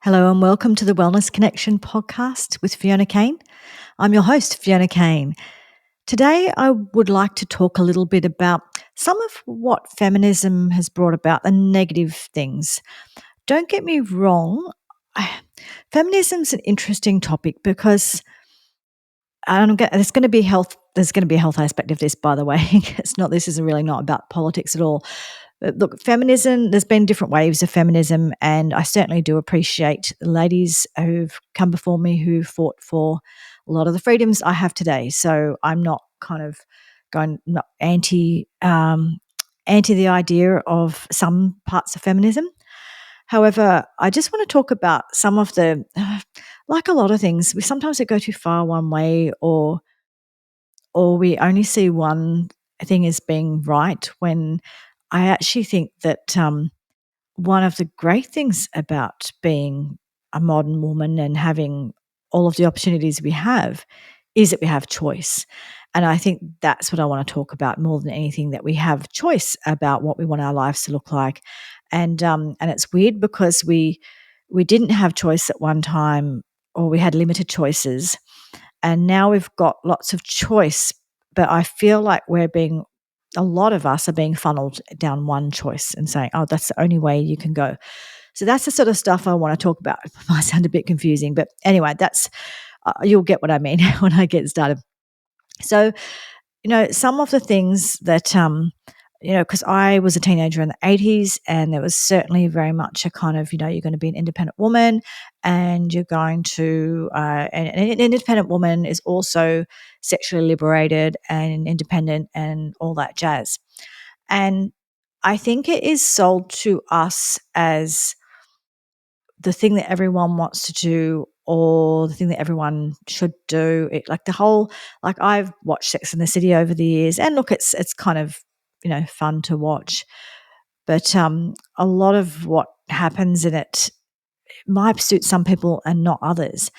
Hello and welcome to the Wellness Connection podcast with Fiona Kane. I'm your host, Fiona Kane. Today, I would like to talk a little bit about some of what feminism has brought about, the negative things. Don't get me wrong, feminism's an interesting topic because there's going to be health. There's going to be a health aspect of this, by the way. This is really not about politics at all. But look, feminism, there's been different waves of feminism, and I certainly do appreciate the ladies who've come before me who fought for a lot of the freedoms I have today. So I'm not kind of going not anti the idea of some parts of feminism. However, I just want to talk about some of the, like a lot of things, we sometimes go too far one way, or we only see one thing as being right, when I actually think that one of the great things about being a modern woman and having all of the opportunities we have is that we have choice. And I think that's what I want to talk about more than anything, that we have choice about what we want our lives to look like. And it's weird because we didn't have choice at one time, or we had limited choices, and now we've got lots of choice. But I feel like a lot of us are being funneled down one choice and saying, oh, that's the only way you can go. So that's the sort of stuff I want to talk about. It might sound a bit confusing, but anyway, you'll get what I mean when I get started. So, some of the things that, because I was a teenager in the 80s, and there was certainly very much a kind of, you're going to be an independent woman, and you're going to, and an independent woman is also sexually liberated and independent and all that jazz. And I think it is sold to us as the thing that everyone wants to do, or the thing that everyone should do. I've watched Sex and the City over the years, and look, it's kind of, fun to watch. But a lot of what happens in it might suit some people and not others.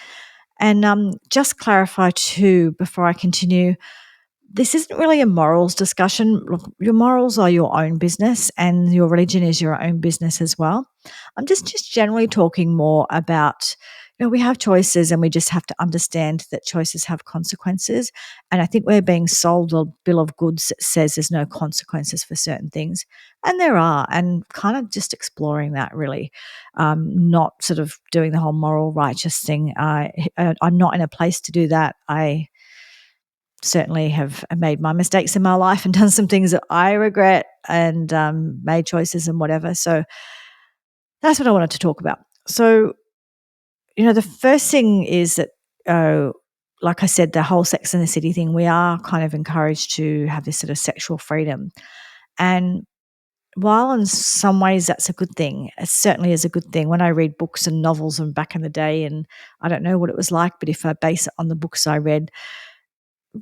And just clarify too, before I continue, this isn't really a morals discussion. Look, your morals are your own business, and your religion is your own business as well. I'm just generally talking more about, we have choices, and we just have to understand that choices have consequences. And I think we're being sold a bill of goods that says there's no consequences for certain things. And there are, and kind of just exploring that really, not sort of doing the whole moral righteous thing. I'm not in a place to do that. I certainly have made my mistakes in my life and done some things that I regret, and made choices and whatever. So that's what I wanted to talk about. So, the first thing is that, like I said, the whole Sex and the City thing, we are kind of encouraged to have this sort of sexual freedom. And while in some ways that's a good thing, it certainly is a good thing. When I read books and novels from back in the day, and I don't know what it was like, but if I base it on the books I read,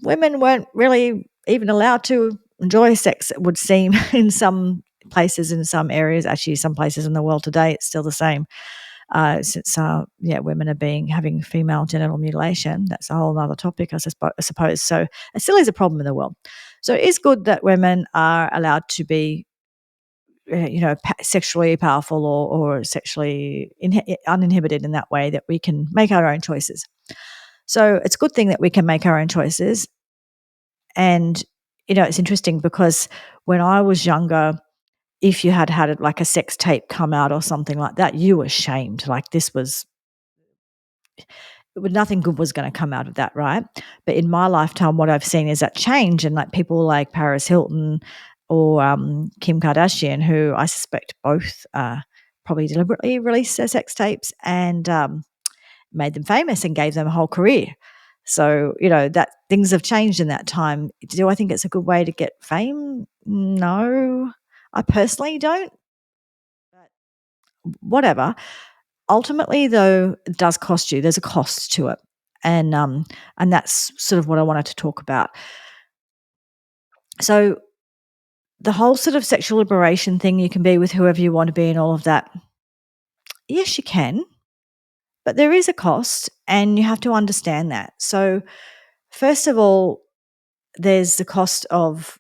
women weren't really even allowed to enjoy sex, it would seem, in some places, in some areas. Actually, some places in the world today, it's still the same. Since women are having female genital mutilation. That's a whole other topic, I suppose. So it still is a problem in the world. So it is good that women are allowed to be, sexually powerful, or sexually uninhibited in that way, that we can make our own choices. So it's a good thing that we can make our own choices. And, it's interesting because when I was younger, if you had like a sex tape come out or something like that, you were shamed. Like nothing good was going to come out of that, right? But in my lifetime, what I've seen is that change, and like people like Paris Hilton or Kim Kardashian, who I suspect both probably deliberately released their sex tapes and made them famous and gave them a whole career. So, that things have changed in that time. Do I think it's a good way to get fame? No, I personally don't. But whatever. Ultimately, though, it does cost you. There's a cost to it. And that's sort of what I wanted to talk about. So the whole sort of sexual liberation thing, you can be with whoever you want to be and all of that. Yes, you can. But there is a cost, and you have to understand that. So first of all, there's the cost of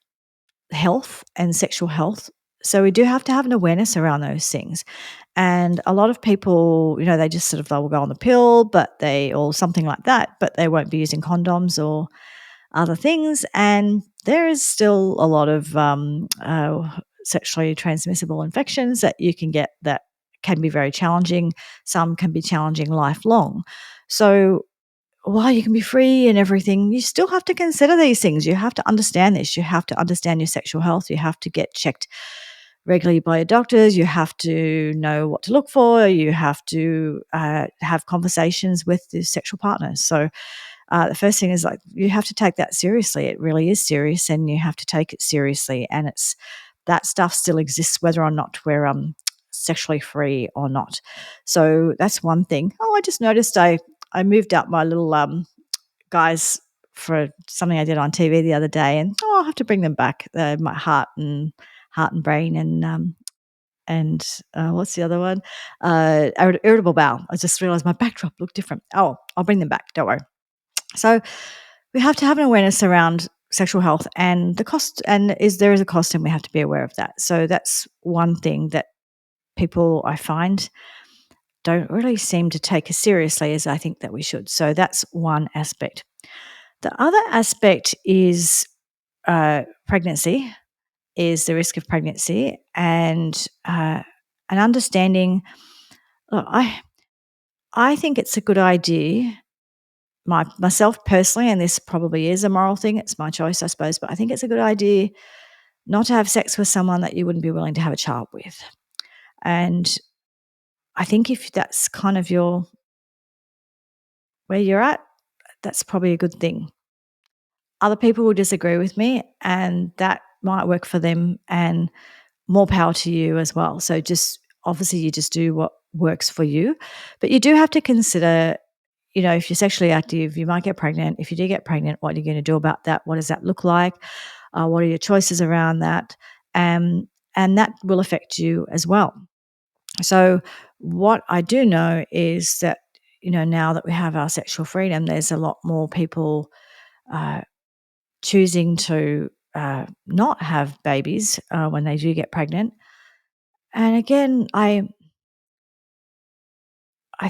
health and sexual health. So we do have to have an awareness around those things. And a lot of people, they just sort of they will go on the pill, or something like that, but they won't be using condoms or other things. And there is still a lot of sexually transmissible infections that you can get that can be very challenging. Some can be challenging lifelong. So while you can be free and everything, you still have to consider these things. You have to understand this. You have to understand your sexual health. You have to get checked regularly by your doctors. You have to know what to look for. You have to have conversations with the sexual partners. So the first thing is like you have to take that seriously. It really is serious, and you have to take it seriously. And that stuff still exists whether or not we're sexually free or not. So that's one thing. Oh, I just noticed I moved up my little guys for something I did on TV the other day, and I'll have to bring them back. My heart and brain and what's the other one? Irritable bowel. I just realised my backdrop looked different. Oh, I'll bring them back. Don't worry. So we have to have an awareness around sexual health and the cost, and there is a cost, and we have to be aware of that. So that's one thing that people I find don't really seem to take as seriously as I think that we should. So that's one aspect. The other aspect is pregnancy, is the risk of pregnancy, and an understanding. Look, I think it's a good idea, myself personally, and this probably is a moral thing. It's my choice, I suppose, but I think it's a good idea not to have sex with someone that you wouldn't be willing to have a child with. And I think if that's kind of where you're at, that's probably a good thing. Other people will disagree with me, and that might work for them, and more power to you as well. So obviously you just do what works for you. But you do have to consider, if you're sexually active, you might get pregnant. If you do get pregnant, what are you going to do about that? What does that look like? What are your choices around that? And that will affect you as well. So what I do know is that, now that we have our sexual freedom, there's a lot more people choosing to not have babies when they do get pregnant. And again, I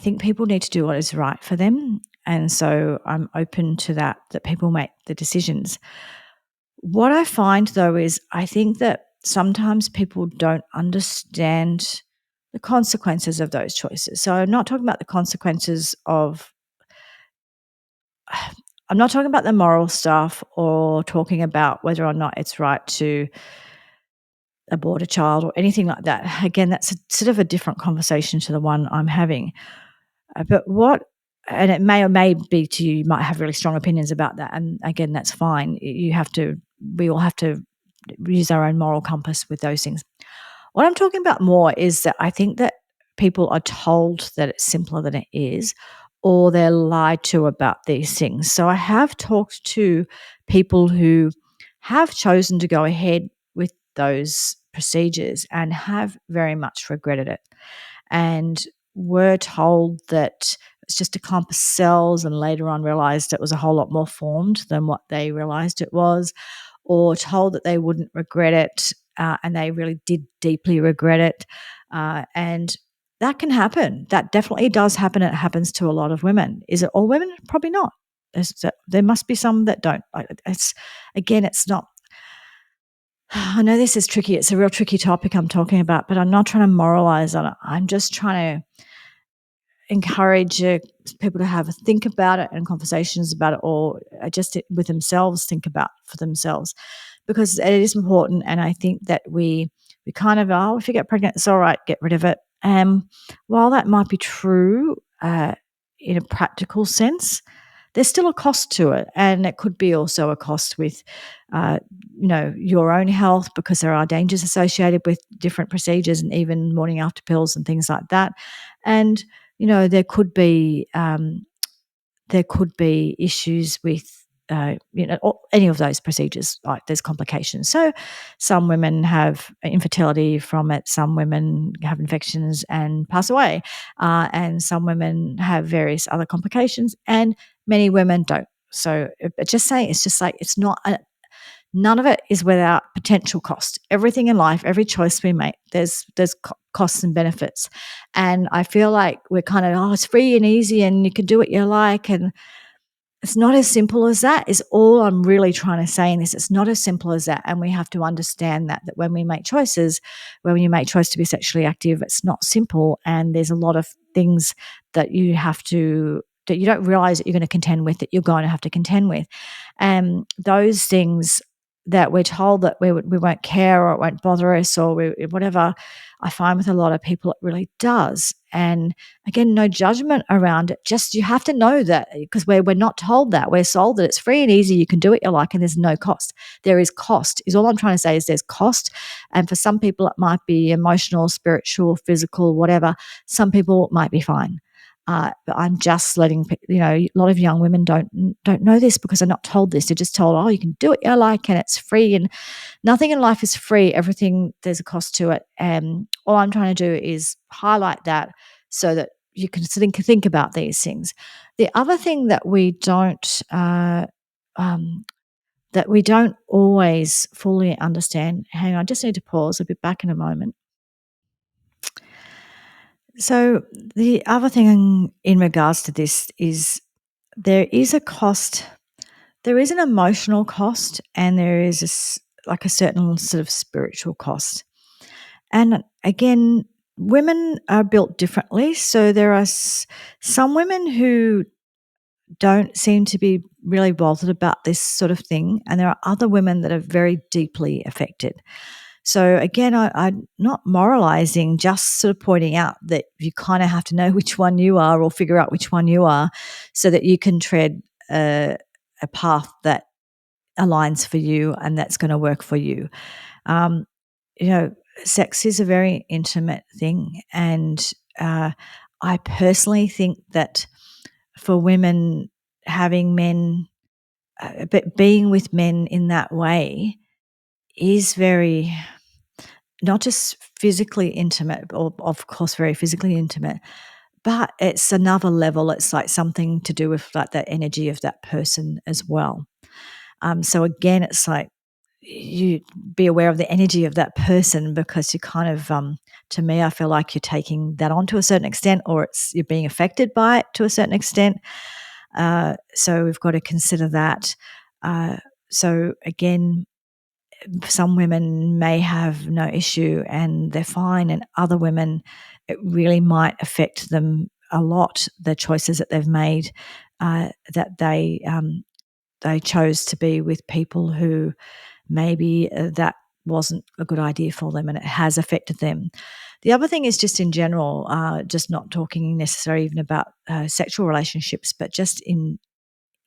think people need to do what is right for them. And so I'm open to that people make the decisions. What I find, though, is I think that sometimes people don't understand the consequences of those choices. So I'm not talking about the consequences of I'm not talking about the moral stuff or talking about whether or not it's right to abort a child or anything like that. Again, that's sort of a different conversation to the one I'm having. And it may or may be to you might have really strong opinions about that. And again, that's fine. We all have to use our own moral compass with those things. What I'm talking about more is that I think that people are told that it's simpler than it is, or they're lied to about these things. So I have talked to people who have chosen to go ahead with those procedures and have very much regretted it, and were told that it's just a clump of cells, and later on realized it was a whole lot more formed than what they realized it was, or told that they wouldn't regret it, and they really did deeply regret it. And that can happen. That definitely does happen. It happens to a lot of women. Is it all women? Probably not. There must be some that don't. It's not. I know this is tricky. It's a real tricky topic I'm talking about, but I'm not trying to moralize on it. I'm just trying to encourage people to have a think about it and conversations about it, or just with themselves, think about for themselves, because it is important. And I think that we kind of, if you get pregnant, it's all right, get rid of it. While that might be true in a practical sense, there's still a cost to it, and it could be also a cost with your own health, because there are dangers associated with different procedures and even morning after pills and things like that. And there could be issues with any of those procedures. Like there's complications. So some women have infertility from it. Some women have infections and pass away, and some women have various other complications, and many women don't. So it's just like it's not none of it is without potential cost. Everything in life, every choice we make, there's costs and benefits. And I feel like we're kind of, oh, it's free and easy and you can do what you like. And it's not as simple as that, is all I'm really trying to say in this. It's not as simple as that. And we have to understand that when we make choices, when you make choice to be sexually active, it's not simple. And there's a lot of things that you have to, that you don't realize that you're going to contend with, that you're going to have to contend with. And those things that we're told that we won't care or it won't bother us or whatever, I find with a lot of people it really does. And again, no judgment around it. Just you have to know that, because we're not told that. We're sold that it's free and easy, you can do what you like, and there's no cost. There is cost, is all I'm trying to say, is there's cost. And for some people it might be emotional, spiritual, physical, whatever. Some people it might be fine. But I'm just letting a lot of young women don't know this because they're not told this. They're just told, oh, you can do what you like and it's free. And nothing in life is free. Everything, there's a cost to it. And all I'm trying to do is highlight that so that you can think about these things. The other thing that we don't always fully understand. Hang on, I just need to pause. I'll be back in a moment. So the other thing in regards to this is there is a cost. There is an emotional cost, and there is a certain sort of spiritual cost. And again, women are built differently. So there are some women who don't seem to be really bothered about this sort of thing, and there are other women that are very deeply affected. So again, I'm not moralizing, just sort of pointing out that you kind of have to know which one you are or figure out which one you are so that you can tread a path that aligns for you and that's going to work for you. Um, sex is a very intimate thing. And I personally think that for women, having men, but being with men in that way is very, not just physically intimate, or of course very physically intimate, but it's another level. It's like something to do with like that energy of that person as well. So again, it's like you be aware of the energy of that person, because you kind of, to me, I feel like you're taking that on to a certain extent, or you're being affected by it to a certain extent. So we've got to consider that. So again, some women may have no issue and they're fine, and other women, it really might affect them a lot, the choices that they've made, that they chose to be with people who maybe that wasn't a good idea for them, and it has affected them. The other thing is just in general, just not talking necessarily even about sexual relationships, but just in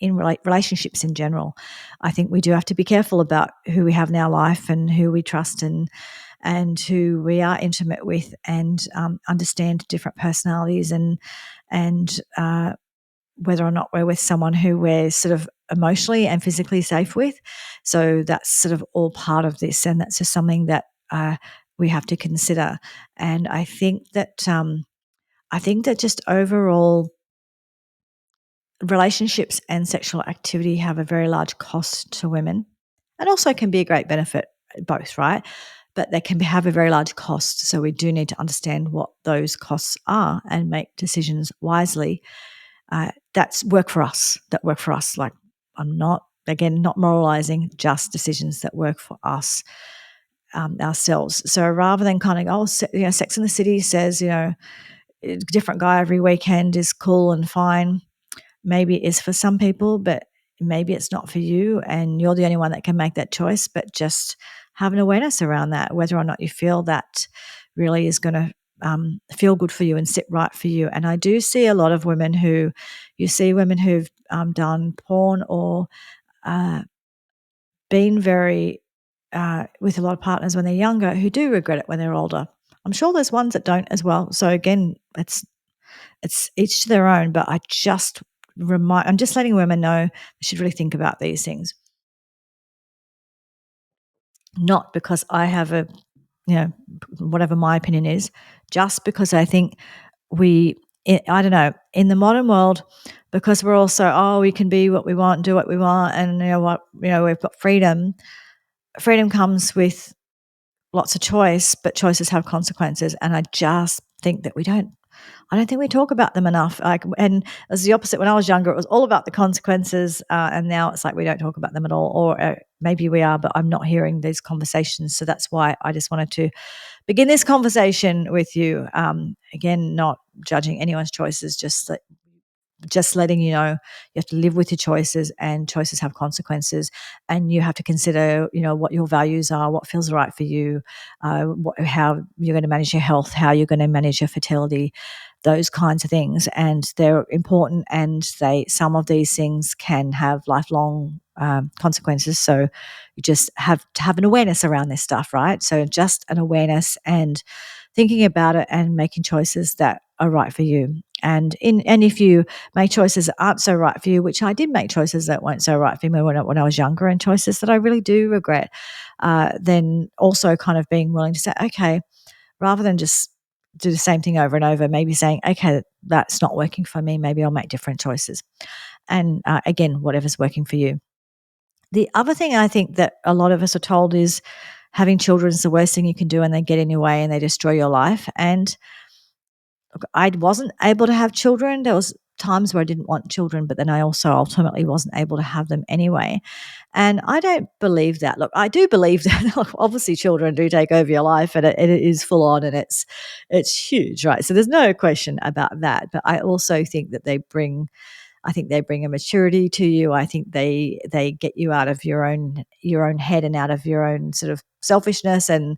relationships in general. I think we do have to be careful about who we have in our life and who we trust and who we are intimate with, and understand different personalities and whether or not we're with someone who we're sort of emotionally and physically safe with. So that's sort of all part of this, and that's just something that we have to consider. And I think that just overall, relationships and sexual activity have a very large cost to women, and also can be a great benefit, both, right? But they can have a very large cost. So we do need to understand what those costs are and make decisions wisely. That's work for us. That work for us. Like, I'm not, again, not moralizing, just decisions that work for us ourselves. So rather than kind of, Sex in the City says, a different guy every weekend is cool and fine. Maybe it is for some people, but maybe it's not for you, and you're the only one that can make that choice. But just have an awareness around that, whether or not you feel that really is going to feel good for you and sit right for you. And I do see a lot of women who've done porn or been very with a lot of partners when they're younger, who do regret it when they're older. I'm sure there's ones that don't as well. So again, it's each to their own. But I'm just letting women know they should really think about these things. Not because I have whatever my opinion is, just because I think I don't know, in the modern world, because we're also, we can be what we want, do what we want, and we've got freedom. freedom comes with lots of choice, but choices have consequences. And I just think that I don't think we talk about them enough. And as the opposite, when I was younger, it was all about the consequences, and now it's like we don't talk about them at all. Or maybe we are, but I'm not hearing these conversations. So that's why I just wanted to begin this conversation with you. Again, not judging anyone's choices, just letting you know you have to live with your choices, and choices have consequences, and you have to consider, what your values are, what feels right for you, how you're going to manage your health, how you're going to manage your fertility, those kinds of things. And they're important, and some of these things can have lifelong consequences. So you just have to have an awareness around this stuff, right? So just an awareness and thinking about it and making choices that are right for you. And if you make choices that aren't so right for you, which I did make choices that weren't so right for me when I was younger, and choices that I really do regret, then also kind of being willing to say, okay, rather than just do the same thing over and over, maybe saying, okay, that's not working for me, maybe I'll make different choices. And again, whatever's working for you. The other thing I think that a lot of us are told is having children is the worst thing you can do, and they get in your way and they destroy your life. And look, I wasn't able to have children. There was times where I didn't want children, but then I also ultimately wasn't able to have them anyway. And I don't believe that. Look, I do believe that obviously children do take over your life, and it is full on, and it's huge, right? So there's no question about that. But I also think that I think they bring a maturity to you. I think they get you out of your own head and out of your own sort of selfishness, and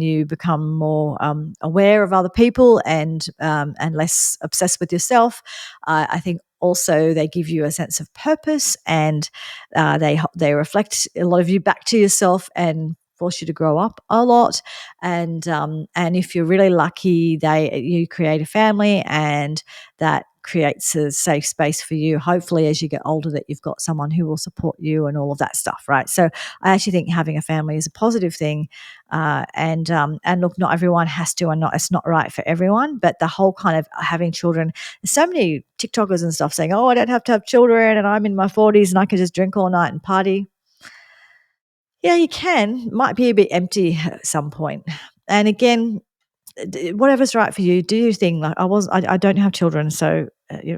you become more aware of other people, and less obsessed with yourself. I think also they give you a sense of purpose, and they reflect a lot of you back to yourself and force you to grow up a lot. And if you're really lucky, you create a family, and that creates a safe space for you, hopefully as you get older, that you've got someone who will support you and all of that stuff, right? So I actually think having a family is a positive thing. And look, not everyone has to, and it's not right for everyone, but the whole kind of having children, there's so many TikTokers and stuff saying, oh, I don't have to have children, and I'm in my 40s and I can just drink all night and party. Yeah, you can. Might be a bit empty at some point. And again, whatever's right for you, do your thing. Like I don't have children, so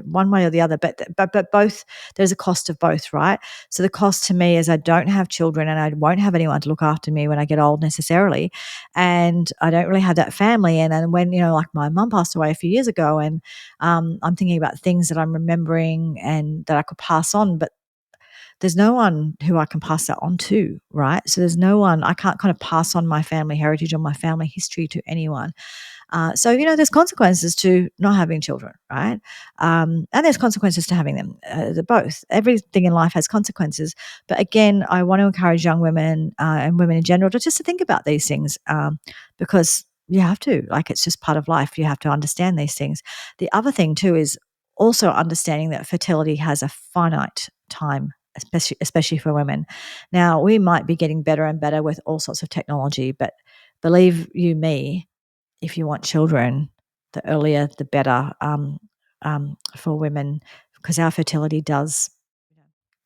one way or the other. But both, there's a cost of both, right? So the cost to me is I don't have children, and I won't have anyone to look after me when I get old necessarily, and I don't really have that family. And then when like my mum passed away a few years ago, and I'm thinking about things that I'm remembering and that I could pass on, but there's no one who I can pass that on to, right? So there's no one, I can't kind of pass on my family heritage or my family history to anyone. So, there's consequences to not having children, right? And there's consequences to having them, both. Everything in life has consequences. But again, I want to encourage young women and women in general to think about these things, because you have to, like, it's just part of life. You have to understand these things. The other thing too is also understanding that fertility has a finite time, especially for women. Now, we might be getting better and better with all sorts of technology, but believe you me, if you want children, the earlier the better, for women, because our fertility does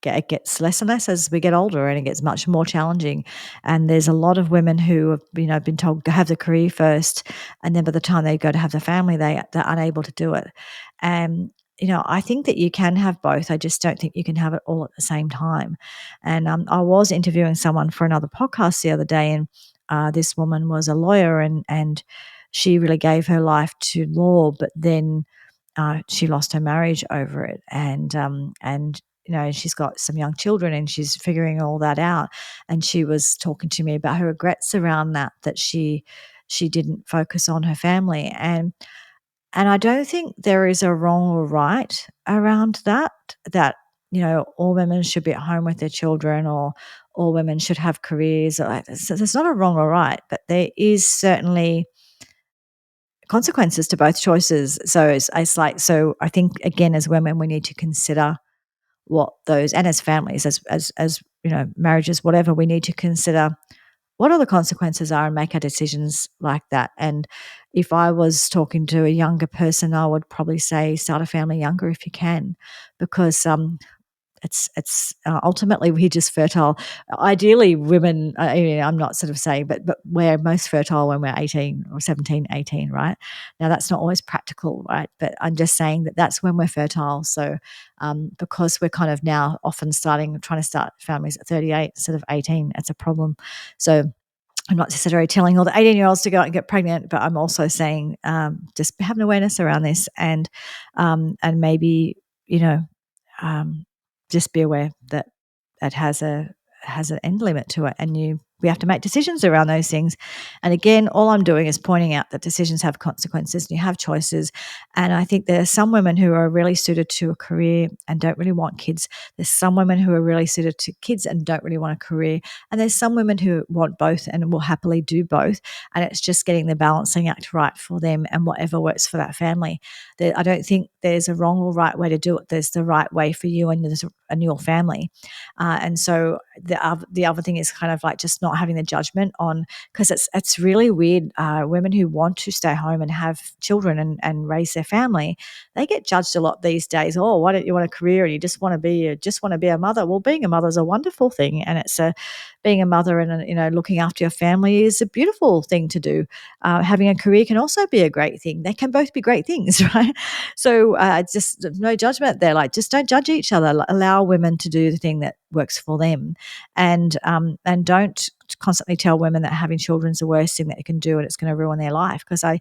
it gets less and less as we get older, and it gets much more challenging. And there's a lot of women who have been told to have the career first, and then by the time they go to have the family, they're unable to do it. And I think that you can have both. I just don't think you can have it all at the same time. And I was interviewing someone for another podcast the other day, and this woman was a lawyer, and she really gave her life to law, but then she lost her marriage over it, and she's got some young children, and she's figuring all that out. And she was talking to me about her regrets around that she didn't focus on her family. And I don't think there is a wrong or right around that all women should be at home with their children, or all women should have careers. So there's not a wrong or right, but there is certainly consequences to both choices. So it's like, so I think, again, as women, we need to consider what those, and as families, as marriages, whatever, we need to consider what all the consequences are and make our decisions like that. And if I was talking to a younger person, I would probably say start a family younger if you can, because ultimately we're just fertile. Ideally, women, I'm not sort of saying, but we're most fertile when we're 18 or 17, 18, right? Now, that's not always practical, right? But I'm just saying that that's when we're fertile. So, because we're kind of now often trying to start families at 38 instead of 18, it's a problem. So, I'm not necessarily telling all the 18-year-olds to go out and get pregnant, but I'm also saying just have an awareness around this, and maybe, you know, um, just be aware that it has an end limit to it, and we have to make decisions around those things. And again, all I'm doing is pointing out that decisions have consequences and you have choices. And I think there are some women who are really suited to a career and don't really want kids. There's some women who are really suited to kids and don't really want a career. And there's some women who want both and will happily do both. And it's just getting the balancing act right for them and whatever works for that family. I don't think there's a wrong or right way to do it. There's the right way for you and your family. And so the other thing is kind of like just not having the judgment on, because it's really weird. Women who want to stay home and have children and raise their family, they get judged a lot these days. Oh, why don't you want a career and you just want to be a mother? Well, being a mother is a wonderful thing, and being a mother and looking after your family is a beautiful thing to do. Having a career can also be a great thing. They can both be great things, right? So just no judgment there. Like, just don't judge each other. Allow women to do the thing that works for them, and don't constantly tell women that having children is the worst thing that you can do and it's going to ruin their life, because I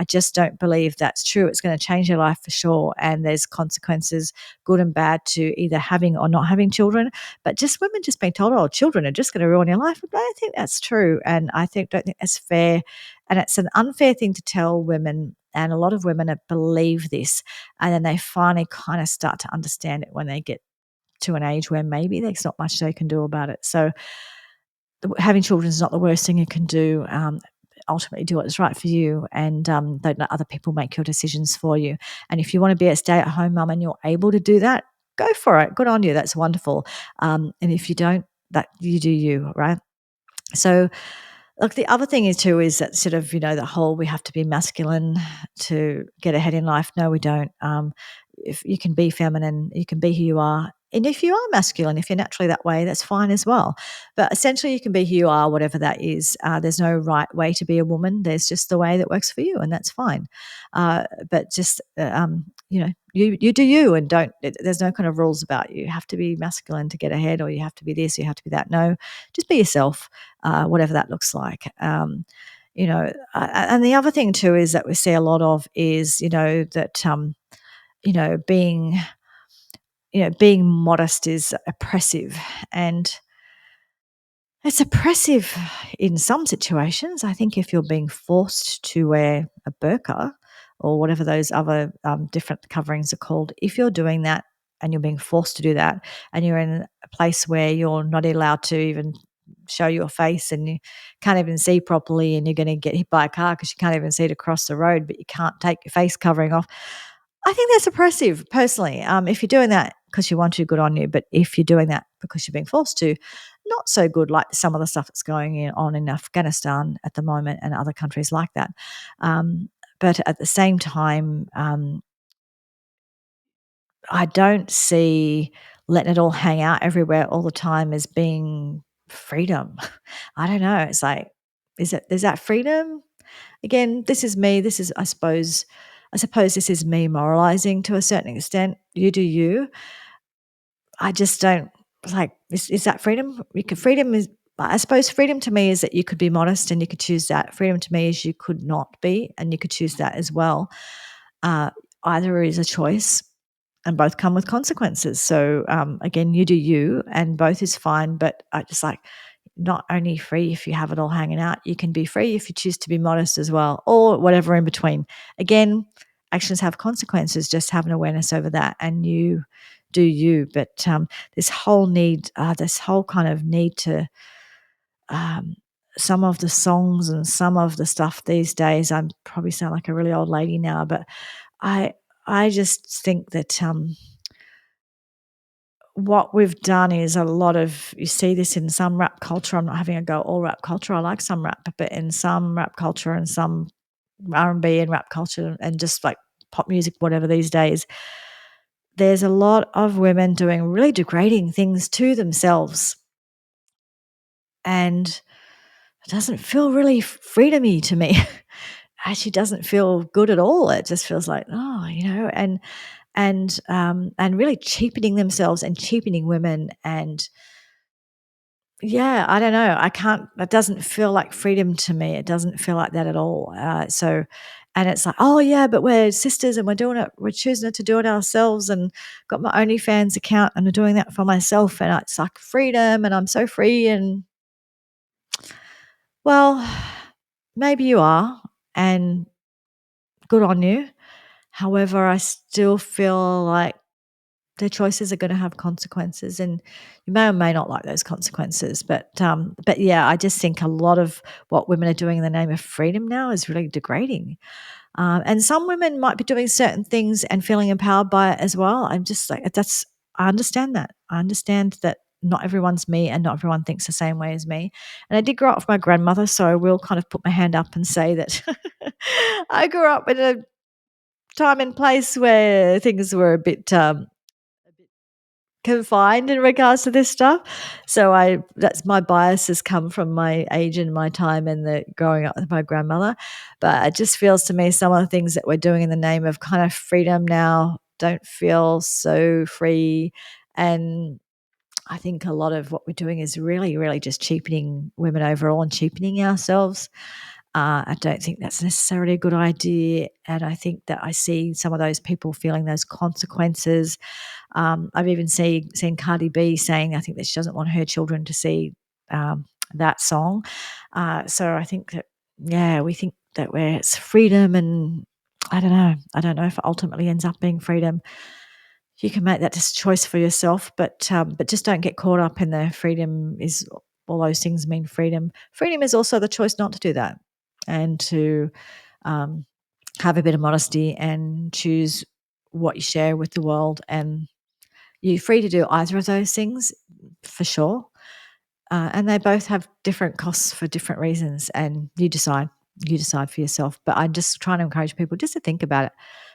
just don't believe that's true. It's going to change your life for sure, and there's consequences, good and bad, to either having or not having children. But just women just being told, oh, children are just going to ruin your life, I don't think that's true, and don't think that's fair. And it's an unfair thing to tell women, and a lot of women believe this, and then they finally kind of start to understand it when they get to an age where maybe there's not much they can do about it. So having children is not the worst thing you can do. Ultimately, do what's right for you, and don't let other people make your decisions for you. And if you want to be a stay-at-home mum and you're able to do that, go for it. Good on you. That's wonderful. And if you don't, that you do you, right? So, look, the other thing is that sort of, the whole we have to be masculine to get ahead in life. No, we don't. If you can be feminine, you can be who you are. And if you are masculine, if you're naturally that way, that's fine as well. But essentially, you can be who you are, whatever that is. There's no right way to be a woman. There's just the way that works for you, and that's fine. But just, you do you, and there's no kind of rules about you have to be masculine to get ahead, or you have to be this, you have to be that. No, just be yourself, whatever that looks like. And the other thing too is that we see a lot of is, that, being, being modest is oppressive, and it's oppressive in some situations. I think if you're being forced to wear a burqa or whatever those other different coverings are called, if you're doing that and you're being forced to do that, and you're in a place where you're not allowed to even show your face and you can't even see properly, and you're going to get hit by a car because you can't even see it across the road, but you can't take your face covering off, I think that's oppressive, personally. If you're doing that because you want to, good on you. But if you're doing that because you're being forced to, not so good, like some of the stuff that's going on in Afghanistan at the moment and other countries like that. But at the same time, I don't see letting it all hang out everywhere all the time as being freedom. I don't know. It's like, is that freedom? Again, this is me. This is, I suppose this is me moralizing to a certain extent. You do you. I just don't like. Is that freedom? Freedom is. I suppose freedom to me is that you could be modest and you could choose that. Freedom to me is you could not be, and you could choose that as well. Uh, Either is a choice, and both come with consequences. So again, you do you, and both is fine. But I just like, not only free if you have it all hanging out, you can be free if you choose to be modest as well, or whatever in between. Again, actions have consequences. Just have an awareness over that, and you do you. But this whole kind of need to, um, some of the songs and some of the stuff these days, I'm probably sound like a really old lady now, but I I just think that what we've done is a lot of, you see this in some rap culture. I'm not having a go at all rap culture. I like some rap, but in some rap culture and some R&B and rap culture and just like pop music, whatever these days, there's a lot of women doing really degrading things to themselves, and it doesn't feel really freedomy to me. Actually doesn't feel good at all. It just feels like, oh, and really cheapening themselves and cheapening women. And yeah, I don't know. I can't. That doesn't feel like freedom to me. It doesn't feel like that at all. And it's like, oh yeah, but we're sisters and we're doing it. We're choosing to do it ourselves, and got my OnlyFans account and I'm doing that for myself. And it's like freedom, and I'm so free. And well, maybe you are, and good on you. However, I still feel like their choices are gonna have consequences, and you may or may not like those consequences. But yeah, I just think a lot of what women are doing in the name of freedom now is really degrading. And some women might be doing certain things and feeling empowered by it as well. I'm just like, that's I understand that. I understand that not everyone's me and not everyone thinks the same way as me. And I did grow up with my grandmother, so I will kind of put my hand up and say that I grew up in a time and place where things were a bit confined in regards to this stuff. So that's my bias has come from my age and my time and the growing up with my grandmother. But it just feels to me some of the things that we're doing in the name of kind of freedom now don't feel so free. And I think a lot of what we're doing is really, really just cheapening women overall and cheapening ourselves. I don't think that's necessarily a good idea. And I think that I see some of those people feeling those consequences. I've even seen Cardi B saying, I think that she doesn't want her children to see that song. So I think that, yeah, we think that it's freedom, and I don't know. I don't know if it ultimately ends up being freedom. You can make that just choice for yourself, but just don't get caught up in the freedom is all those things mean freedom. Freedom is also the choice not to do that, and to um, have a bit of modesty and choose what you share with the world. And you're free to do either of those things for sure. And they both have different costs for different reasons, and you decide. You decide for yourself. But I'm just trying to encourage people just to think about it.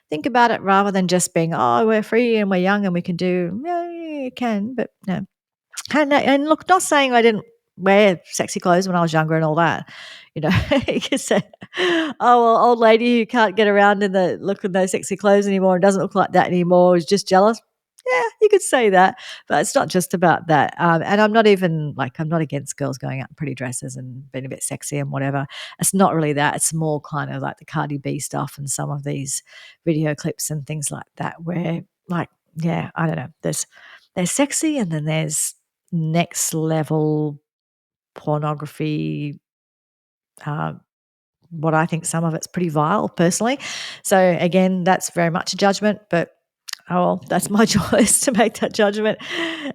Think about it rather than just being, oh, we're free and we're young and we can do. Yeah, you can, but no. And look, not saying I didn't wear sexy clothes when I was younger and all that. You know, you can say, oh, well, old lady who can't get around in the look of those sexy clothes anymore and doesn't look like that anymore is just jealous. Yeah, you could say that, but it's not just about that. And I'm not even like, I'm not against girls going out in pretty dresses and being a bit sexy and whatever. It's not really that. It's more kind of like the Cardi B stuff and some of these video clips and things like that where, like, yeah, I don't know. There's sexy, and then there's next level pornography. Uh, what I think some of it's pretty vile personally. So again, that's very much a judgment, but oh well, that's my choice to make that judgment.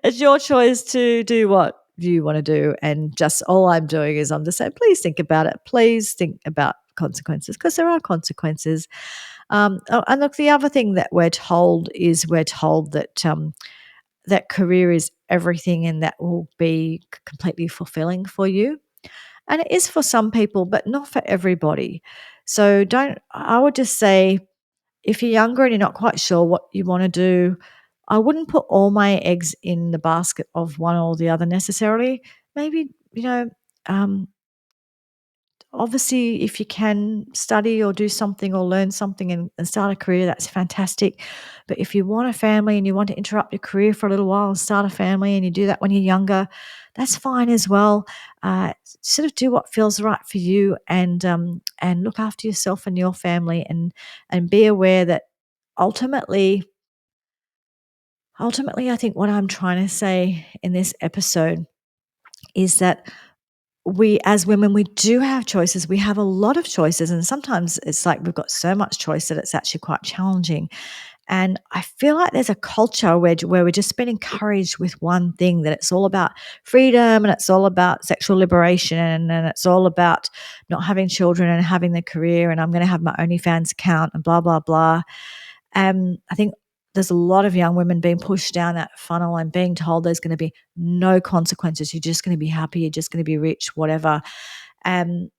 It's your choice to do what you want to do. And just all I'm doing is I'm just saying, please think about it. Please think about consequences, because there are consequences. And look, the other thing that we're told is we're told that that career is everything and that will be completely fulfilling for you. And it is for some people, but not for everybody. So I would just say, if you're younger and you're not quite sure what you want to do, I wouldn't put all my eggs in the basket of one or the other necessarily. Maybe, um, obviously, if you can study or do something or learn something and start a career, that's fantastic. But if you want a family and you want to interrupt your career for a little while and start a family, and you do that when you're younger, that's fine as well. Sort of do what feels right for you, and look after yourself and your family, and be aware that ultimately, I think what I'm trying to say in this episode is that we as women, we do have choices. We have a lot of choices, and sometimes it's like we've got so much choice that it's actually quite challenging. And I feel like there's a culture where we're just been encouraged with one thing, that it's all about freedom and it's all about sexual liberation and it's all about not having children and having the career, and I'm going to have my OnlyFans account and blah, blah, blah. I think there's a lot of young women being pushed down that funnel and being told there's going to be no consequences. You're just going to be happy. You're just going to be rich, whatever. Um,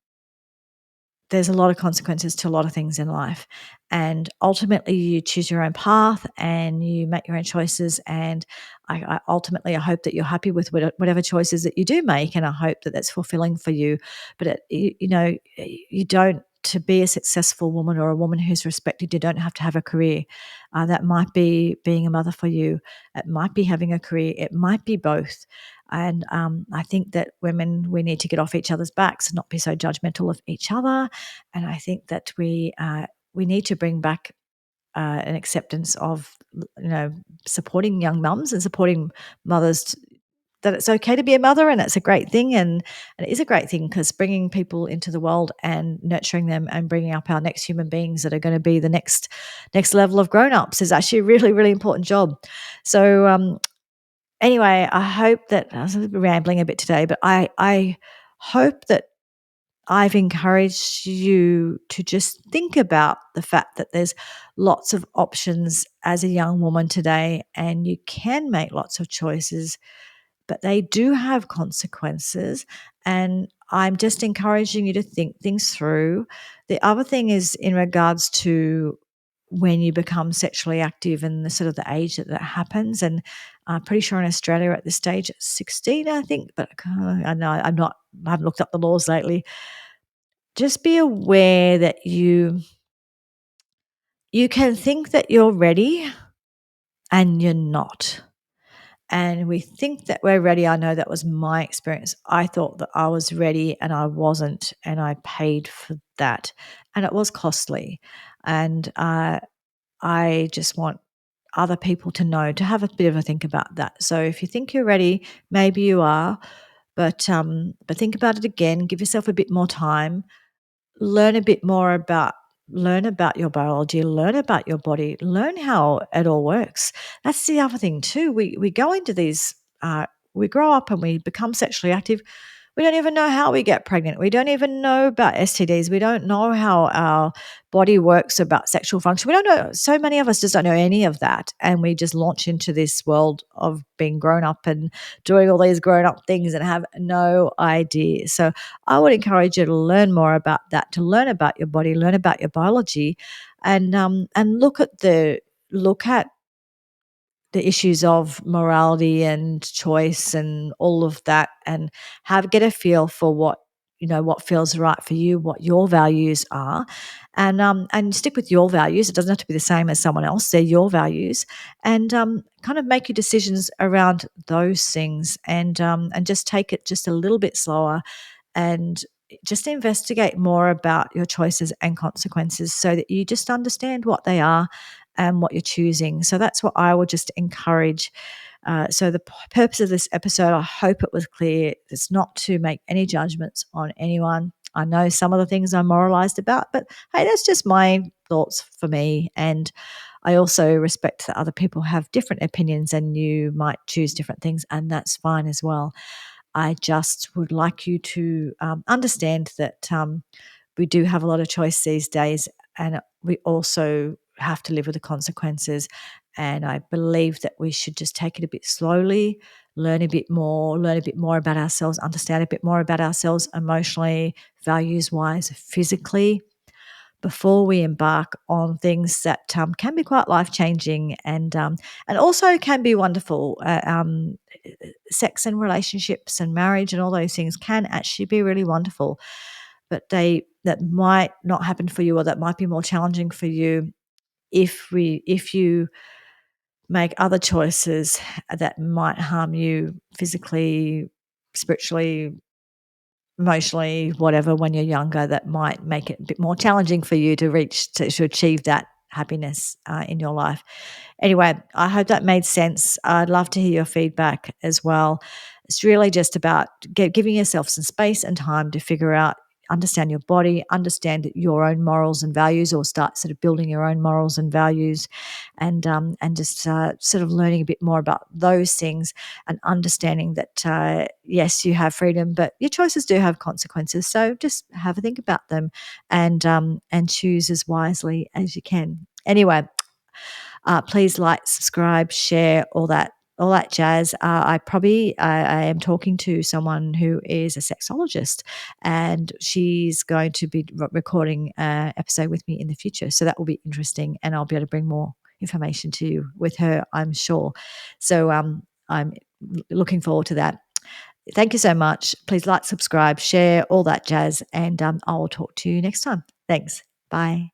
there's a lot of consequences to a lot of things in life. And ultimately, you choose your own path and you make your own choices. And ultimately, I hope that you're happy with whatever choices that you do make. And I hope that that's fulfilling for you. But, you don't, to be a successful woman or a woman who's respected, you don't have to have a career. That might be being a mother for you. It might be having a career. It might be both. And I think that women, we need to get off each other's backs and not be so judgmental of each other. And I think that we need to bring back an acceptance of, supporting young mums and supporting mothers, that it's okay to be a mother, and it's a great thing. And it is a great thing, because bringing people into the world and nurturing them and bringing up our next human beings that are going to be the next level of grown-ups is actually a really, really important job. So anyway, I hope that I was rambling a bit today, but I hope that I've encouraged you to just think about the fact that there's lots of options as a young woman today, and you can make lots of choices, but they do have consequences. And I'm just encouraging you to think things through. The other thing is in regards to when you become sexually active and the sort of the age that happens. And I'm pretty sure in Australia at this stage it's 16, I think, but I know I haven't looked up the laws lately. Just be aware that you can think that you're ready and you're not. And we think that we're ready. I know that was my experience. I thought that I was ready and I wasn't, and I paid for that. And it was costly. And I just want other people to know, to have a bit of a think about that. So if you think you're ready, maybe you are, but think about it again. Give yourself a bit more time. Learn a bit more about learn about your biology, learn about your body, learn how it all works. That's the other thing too. We go into these we grow up and we become sexually active. We don't even know how we get pregnant. We don't even know about STDs. We don't know how our body works, about sexual function. We don't know. So many of us just don't know any of that. And we just launch into this world of being grown up and doing all these grown up things and have no idea. So I would encourage you to learn more about that, to learn about your body, learn about your biology, and look at the issues of morality and choice and all of that, and get a feel for what feels right for you, what your values are, and stick with your values. It doesn't have to be the same as someone else. They're your values, and kind of make your decisions around those things, and just take it just a little bit slower, and just investigate more about your choices and consequences so that you just understand what they are and what you're choosing. So that's what I would just encourage. So the purpose of this episode, I hope it was clear. It's not to make any judgments on anyone. I know some of the things I'm moralized about, but hey, that's just my thoughts for me. And I also respect that other people have different opinions and you might choose different things, and that's fine as well. I just would like you to understand that we do have a lot of choice these days, and we also have to live with the consequences. And I believe that we should just take it a bit slowly, learn a bit more about ourselves, understand a bit more about ourselves emotionally, values wise, physically, before we embark on things that can be quite life changing, and also can be wonderful. Sex and relationships and marriage and all those things can actually be really wonderful, but that might not happen for you, or that might be more challenging for you if you make other choices that might harm you physically, spiritually, emotionally, whatever, when you're younger, that might make it a bit more challenging for you to achieve that happiness in your life. Anyway, I hope that made sense. I'd love to hear your feedback as well. It's really just about giving yourself some space and time to figure out, understand your body, understand your own morals and values, or start sort of building your own morals and values, and just sort of learning a bit more about those things, and understanding that yes, you have freedom, but your choices do have consequences. So just have a think about them, and choose as wisely as you can. Anyway, please like, subscribe, share, all that all that jazz. I am talking to someone who is a sexologist, and she's going to be recording an episode with me in the future. So that will be interesting, and I'll be able to bring more information to you with her, I'm sure. So I'm looking forward to that. Thank you so much. Please like, subscribe, share, all that jazz, and I will talk to you next time. Thanks. Bye.